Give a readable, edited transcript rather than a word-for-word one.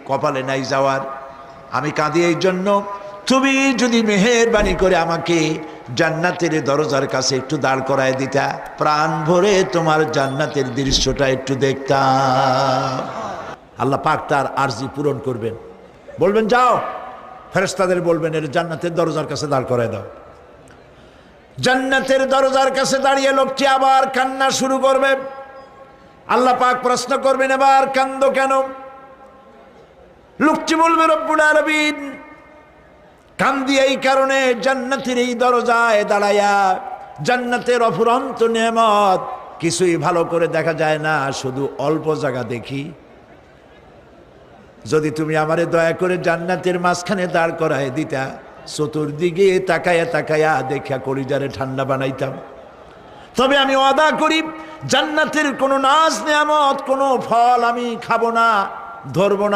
কপালে নাই যাওয়ার। আমি কাঁদি এই জন্য, তুমি যদি মেহেরবানি করে আমাকে জান্নাতের দরজার কাছে একটু দাঁড় করায় দিতা, প্রাণ ভরে তোমার জান্নাতের দৃশ্যটা একটু দেখতাম। আল্লাহ পাক তার আরজি পূরণ করবেন, বলবেন যাও ফেরেশতাদের বলবেন এর জান্নাতের দরজার কাছে দাঁড় করায় দাও। জান্নাতের দরজার কাছে দাঁড়িয়ে লোকটি আবার কান্না শুরু করবে। আল্লাহ পাক প্রশ্ন করবেন, এবার কান্দো কেন? লোকটি বলবে, রব্বুল আলামিন কান্দি এই কারণে, জান্নাতের এই দরজায় দাঁড়ায়া জান্নাতের অফুরন্ত নেয়ামত কিছুই ভালো করে দেখা যায় না, শুধু অল্প জায়গা দেখি। যদি তুমি আমারে দয়া করে জান্নাতের মাঝখানে দাঁড় করায় দিতা, চতুর্দিকে তাকায়া তাকায়া দেখা কলিজারে ঠান্ডা বানাইতাম। তবে আমি ওয়াদা করি জান্নাতের কোনো নাজ নেয়ামত, কোনো ফল আমি খাবো না, ধরবো না।